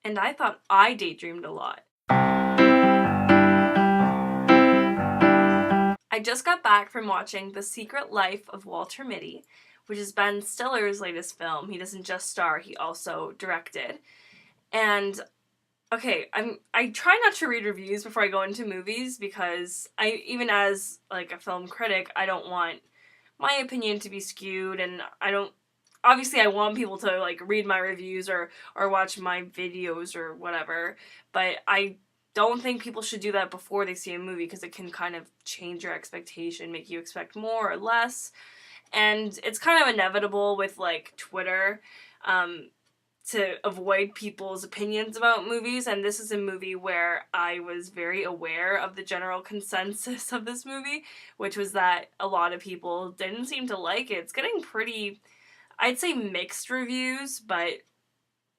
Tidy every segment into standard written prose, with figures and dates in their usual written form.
and I thought I daydreamed a lot. I just got back from watching The Secret Life of Walter Mitty, which is Ben Stiller's latest film. He doesn't just star, he also directed. And okay, I try not to read reviews before I go into movies because even as like a film critic, I don't want my opinion to be skewed, and I don't obviously I want people to like read my reviews or watch my videos or whatever, but I don't think people should do that before they see a movie because it can kind of change your expectation, make you expect more or less. And it's kind of inevitable with like Twitter to avoid people's opinions about movies, and this is a movie where I was very aware of the general consensus of this movie, which was that a lot of people didn't seem to like it. It's getting pretty, I'd say, mixed reviews, but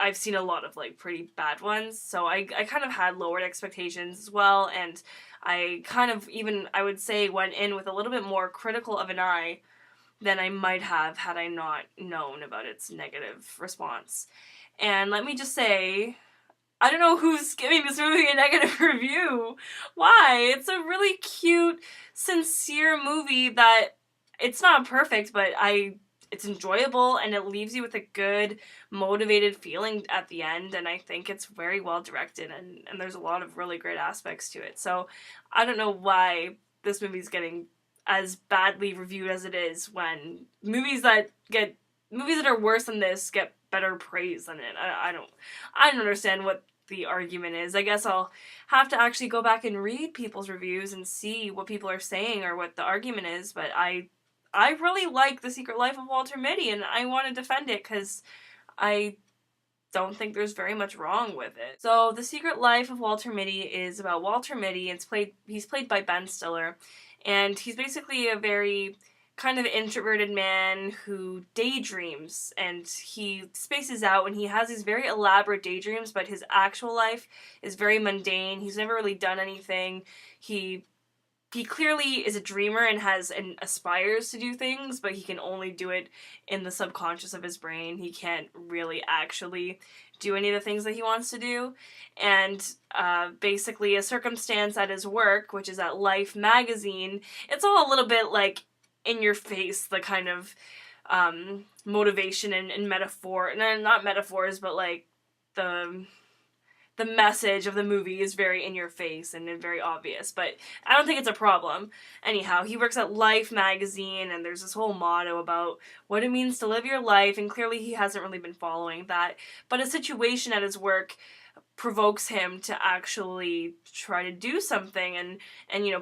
I've seen a lot of like pretty bad ones, so I kind of had lowered expectations as well, and I kind of even, I would say, went in with a little bit more critical of an eye than I might have had I not known about its negative response. And let me just say, I don't know who's giving this movie a negative review. Why? It's a really cute, sincere movie that it's not perfect, but it's enjoyable and it leaves you with a good, motivated feeling at the end, and I think it's very well directed and there's a lot of really great aspects to it. So I don't know why this movie's getting as badly reviewed as it is when movies that are worse than this get better praise than it. I don't understand what the argument is. I guess I'll have to actually go back and read people's reviews and see what people are saying or what the argument is, but I really like The Secret Life of Walter Mitty, and I want to defend it because I don't think there's very much wrong with it. So The Secret Life of Walter Mitty is about Walter Mitty. He's played by Ben Stiller, and he's basically a very kind of introverted man who daydreams, and he spaces out and he has these very elaborate daydreams, but his actual life is very mundane. He's never really done anything. He clearly is a dreamer and aspires to do things, but he can only do it in the subconscious of his brain. He can't really actually do any of the things that he wants to do. And basically a circumstance at his work, which is at Life magazine, it's all a little bit like in your face, the kind of motivation and metaphor, and not metaphors, but like the message of the movie is very in your face and very obvious, but I don't think it's a problem. Anyhow, he works at Life magazine, and there's this whole motto about what it means to live your life, and clearly he hasn't really been following that. But a situation at his work provokes him to actually try to do something and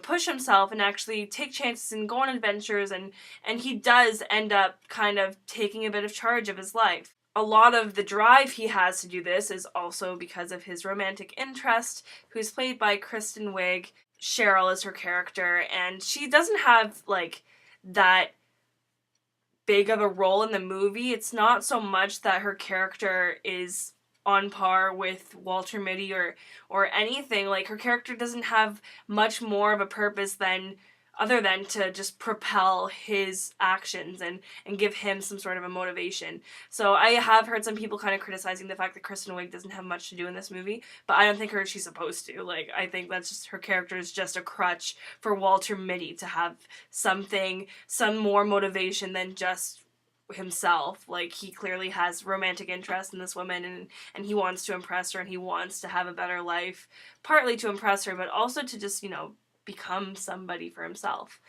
push himself and actually take chances and go on adventures, and he does end up kind of taking a bit of charge of his life. A lot of the drive he has to do this is also because of his romantic interest, who's played by Kristin Wiig. Cheryl is her character, and she doesn't have, like, that big of a role in the movie. It's not so much that her character is on par with Walter Mitty or anything. Like, her character doesn't have much more of a purpose other than to just propel his actions and give him some sort of a motivation. So I have heard some people kind of criticizing the fact that Kristin Wiig doesn't have much to do in this movie, but I don't think she's supposed to. Like, I think that's just, her character is just a crutch for Walter Mitty to have some more motivation than just himself. Like, he clearly has romantic interest in this woman, and he wants to impress her, and he wants to have a better life, partly to impress her, but also to just, become somebody for himself.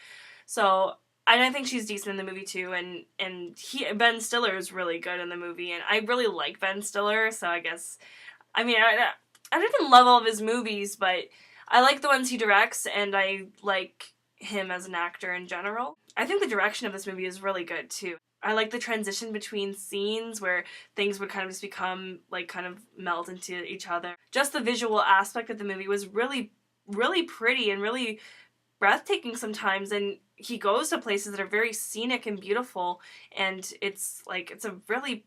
So, and I think she's decent in the movie too, and Ben Stiller is really good in the movie, and I really like Ben Stiller, so I guess, I didn't love all of his movies, but I like the ones he directs, and I like him as an actor in general. I think the direction of this movie is really good too. I like the transition between scenes where things would kind of just become, like, kind of meld into each other. Just the visual aspect of the movie was really pretty and really breathtaking sometimes, and he goes to places that are very scenic and beautiful, and it's a really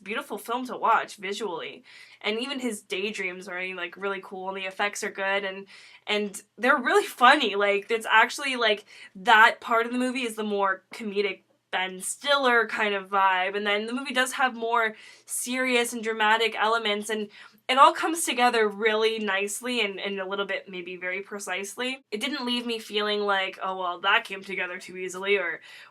beautiful film to watch visually. And even his daydreams are like really cool, and the effects are good, and they're really funny. Like, it's actually like that part of the movie is the more comedic Ben Stiller kind of vibe, and then the movie does have more serious and dramatic elements, and it all comes together really nicely and a little bit maybe very precisely. It didn't leave me feeling like, oh well, that came together too easily,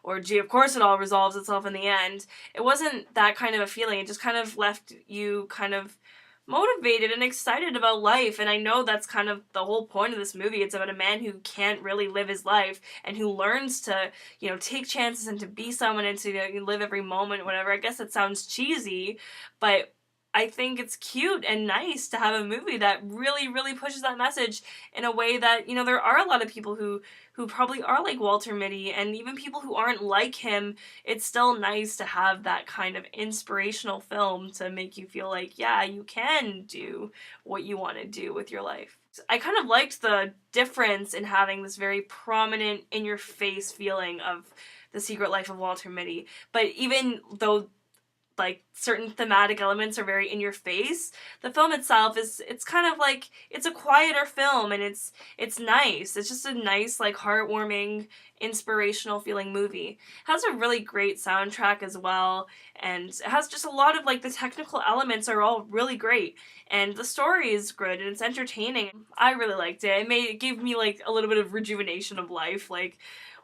or gee, of course it all resolves itself in the end. It wasn't that kind of a feeling. It just kind of left you kind of motivated and excited about life. And I know that's kind of the whole point of this movie. It's about a man who can't really live his life and who learns to, take chances and to be someone and to live every moment, whatever. I guess it sounds cheesy, but I think it's cute and nice to have a movie that really, really pushes that message in a way that, there are a lot of people who probably are like Walter Mitty, and even people who aren't like him. It's still nice to have that kind of inspirational film to make you feel like, yeah, you can do what you want to do with your life. I kind of liked the difference in having this very prominent, in-your-face feeling of The Secret Life of Walter Mitty, but even though like certain thematic elements are very in your face, the film itself it's kind of like, it's a quieter film, and it's nice. It's just a nice, like, heartwarming, inspirational feeling movie. It has a really great soundtrack as well, and it has just a lot of, like, the technical elements are all really great, and the story is good and it's entertaining. I really liked it. It gave me like a little bit of rejuvenation of life. Like,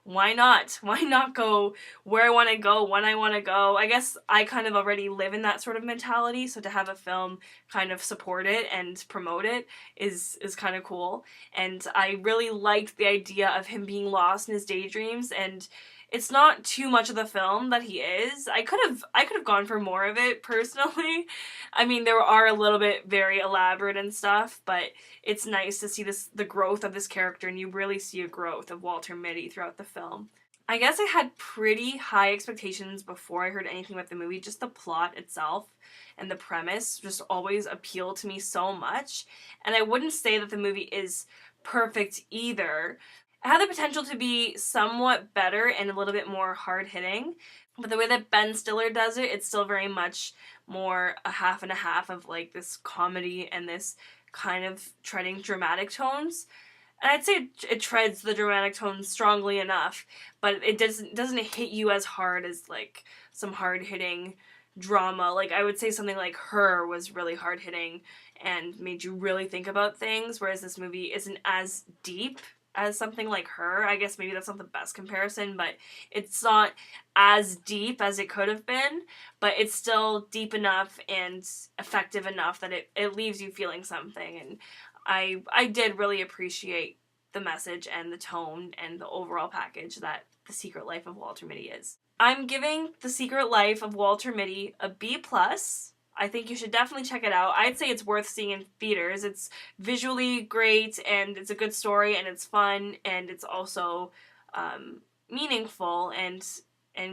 why not? Why not go where I want to go, when I want to go? I guess I kind of already live in that sort of mentality, so to have a film kind of support it and promote it is kind of cool. And I really liked the idea of him being lost in his daydreams, and it's not too much of the film that he is. I could have gone for more of it, personally. I mean, there are a little bit very elaborate and stuff, but it's nice to see the growth of this character, and you really see a growth of Walter Mitty throughout the film. I guess I had pretty high expectations before I heard anything about the movie. Just the plot itself and the premise just always appealed to me so much, and I wouldn't say that the movie is perfect either. It had the potential to be somewhat better and a little bit more hard-hitting, but the way that Ben Stiller does it, it's still very much more a half and a half of, like, this comedy and this kind of treading dramatic tones. And I'd say it treads the dramatic tones strongly enough, but it doesn't hit you as hard as, like, some hard-hitting drama. Like, I would say something like Her was really hard-hitting and made you really think about things, whereas this movie isn't as deep as something like Her. I guess maybe that's not the best comparison, but it's not as deep as it could have been, but it's still deep enough and effective enough that it leaves you feeling something. And I did really appreciate the message and the tone and the overall package that The Secret Life of Walter Mitty is. I'm giving The Secret Life of Walter Mitty a B+. I think you should definitely check it out. I'd say it's worth seeing in theaters. It's visually great, and it's a good story, and it's fun, and it's also meaningful, and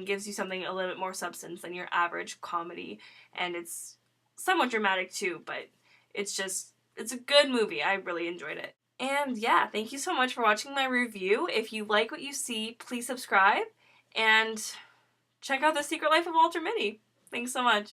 gives you something a little bit more substance than your average comedy. And it's somewhat dramatic too, but it's a good movie. I really enjoyed it. And yeah, thank you so much for watching my review. If you like what you see, please subscribe, and check out The Secret Life of Walter Mitty. Thanks so much.